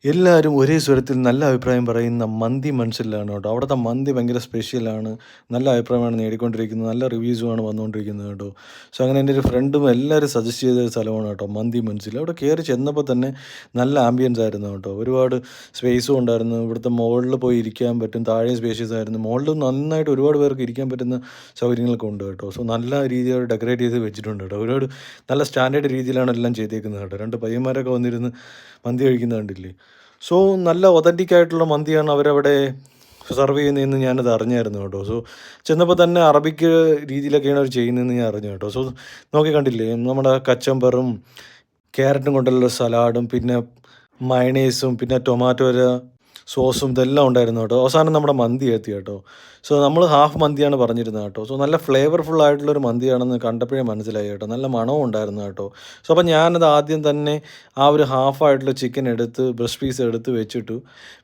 എല്ലാവരും ഒരേ സ്വരത്തിൽ നല്ല അഭിപ്രായം പറയുന്ന മന്തി മനസ്സിലാണ് കേട്ടോ. അവിടുത്തെ മന്തി ഭയങ്കര സ്പെഷ്യലാണ്. നല്ല അഭിപ്രായമാണ് നേടിക്കൊണ്ടിരിക്കുന്നത്. നല്ല റിവ്യൂസുമാണ് വന്നുകൊണ്ടിരിക്കുന്നത് കേട്ടോ. സോ അങ്ങനെ എൻ്റെ ഒരു ഫ്രണ്ടും എല്ലാവരും സജസ്റ്റ് ചെയ്ത ഒരു സ്ഥലമാണ് കേട്ടോ മന്തി മനസ്സിൽ. അവിടെ കയറി ചെന്നപ്പോൾ തന്നെ നല്ല ആംബിയൻസ് ആയിരുന്നു കേട്ടോ. ഒരുപാട് സ്പേസും ഉണ്ടായിരുന്നു. ഇവിടുത്തെ മുകളിൽ പോയി ഇരിക്കാൻ പറ്റും. താഴെ സ്പേഷ്യസ് ആയിരുന്നു. മുകളിൽ നന്നായിട്ട് ഒരുപാട് പേർക്ക് ഇരിക്കാൻ പറ്റുന്ന സൗകര്യങ്ങളൊക്കെ ഉണ്ട് കേട്ടോ. സോ നല്ല രീതിയിൽ ഡെക്കറേറ്റ് ചെയ്ത് വെച്ചിട്ടുണ്ട് കേട്ടോ. ഒരുപാട് നല്ല സ്റ്റാൻഡേർഡ് രീതിയിലാണ് എല്ലാം ചെയ്തേക്കുന്നത് കേട്ടോ. രണ്ട് പയ്യന്മാരൊക്കെ വന്നിരുന്ന് മന്തി കഴിക്കുന്നത് കണ്ടില്ലേ. സോ നല്ല ഒതൻറ്റിക് ആയിട്ടുള്ള മന്തിയാണ് അവരവിടെ സെർവ് ചെയ്യുന്നതെന്ന് ഞാനത് അറിഞ്ഞായിരുന്നു കേട്ടോ. സോ ചെന്നപ്പോൾ തന്നെ അറബിക്ക് രീതിയിലൊക്കെയാണ് അവർ ചെയ്യുന്നതെന്ന് ഞാൻ അറിഞ്ഞു കേട്ടോ. സോ നോക്കി കണ്ടില്ലേ നമ്മുടെ കച്ചമ്പറും ക്യാരറ്റും കൊണ്ടുള്ള സലാഡും പിന്നെ മയണൈസും പിന്നെ ടൊമാറ്റോയുടെ സോസും ഇതെല്ലാം ഉണ്ടായിരുന്നു കേട്ടോ. അവസാനം നമ്മുടെ മന്തി എത്തി കേട്ടോ. സോ നമ്മൾ ഹാഫ് മന്തിയാണ് പറഞ്ഞിരുന്നത് കേട്ടോ. സോ നല്ല ഫ്ലേവർഫുൾ ആയിട്ടുള്ളൊരു മന്തിയാണെന്ന് കണ്ടപ്പോഴേ മനസ്സിലായി കേട്ടോ. നല്ല മണവും ഉണ്ടായിരുന്നു കേട്ടോ. സോ അപ്പോൾ ഞാനത് ആദ്യം തന്നെ ആ ഒരു ഹാഫായിട്ടുള്ള ചിക്കൻ എടുത്ത് ബ്രസ്റ്റ് പീസ് എടുത്ത് വെച്ചിട്ടു.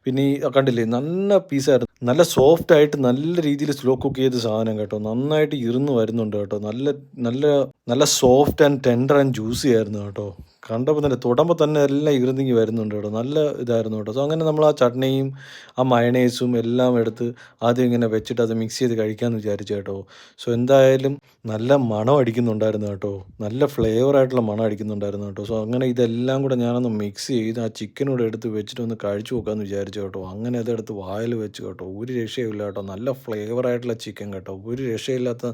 പിന്നെ ഈ കണ്ടില്ലേ നല്ല പീസായിരുന്നു. നല്ല സോഫ്റ്റ് ആയിട്ട് നല്ല രീതിയിൽ സ്ലോ കുക്ക് ചെയ്ത സാധനം കേട്ടോ. നന്നായിട്ട് ഇരുന്ന് വരുന്നുണ്ട് കേട്ടോ. നല്ല നല്ല നല്ല soft and tender and juicy ആയിരുന്നു കേട്ടോ. കണ്ടപ്പോൾ തന്നെ തൊടുമ്പോൾ തന്നെ എല്ലാം ഇരുന്നിങ്ങി വരുന്നുണ്ട് കേട്ടോ. നല്ല ഇതായിരുന്നു കേട്ടോ. സോ അങ്ങനെ നമ്മൾ ആ ചട്നിയും ആ മയണൈസും എല്ലാം എടുത്ത് ആദ്യം ഇങ്ങനെ വെച്ചിട്ട് അത് മിക്സ് ചെയ്ത് കഴിക്കാമെന്ന് വിചാരിച്ചു കേട്ടോ. സോ എന്തായാലും നല്ല മണം അടിക്കുന്നുണ്ടായിരുന്നു കേട്ടോ. നല്ല ഫ്ലേവറായിട്ടുള്ള മണം അടിക്കുന്നുണ്ടായിരുന്നു കേട്ടോ. സോ അങ്ങനെ ഇതെല്ലാം കൂടെ ഞാനൊന്ന് മിക്സ് ചെയ്ത് ആ ചിക്കനൂടെ എടുത്ത് വെച്ചിട്ട് ഒന്ന് കഴിച്ചു നോക്കാമെന്ന് വിചാരിച്ചു കേട്ടോ. അങ്ങനെ അതെടുത്ത് വായിൽ വെച്ച് കേട്ടോ. ഒരു രക്ഷയുമില്ല കേട്ടോ. നല്ല ഫ്ലേവറായിട്ടുള്ള ചിക്കൻ കേട്ടോ. ഒരു രക്ഷയില്ലാത്ത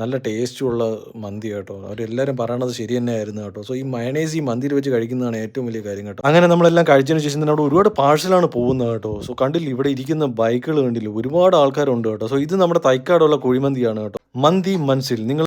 നല്ല ടേസ്റ്റുള്ള മന്തി കേട്ടോ. അവരെല്ലാവരും പറയണത് ശരി തന്നെയായിരുന്നു കേട്ടോ. സോ ഈ മയണൈസ് ഈ മന്തിയിൽ വെച്ച് കഴിക്കുന്നതാണ് ഏറ്റവും വലിയ കാര്യം കേട്ടോ. അങ്ങനെ നമ്മളെല്ലാം കഴിച്ചതിന് ശേഷം തന്നെ അവിടെ ഒരുപാട് പാഴ്സലാണ് പോകുന്നത് കേട്ടോ. സോ കണ്ടില്ല ഇവിടെ ഇരിക്കുന്ന ബൈക്കുകൾ കണ്ടില്ല ഒരുപാട് ആൾക്കാരുണ്ട് കേട്ടോ. സോ ഇത് നമ്മുടെ തൈക്കാടുള്ള കുഴിമന്തിയാണ് കേട്ടോ. മന്തി മനസ്സിൽ നിങ്ങൾ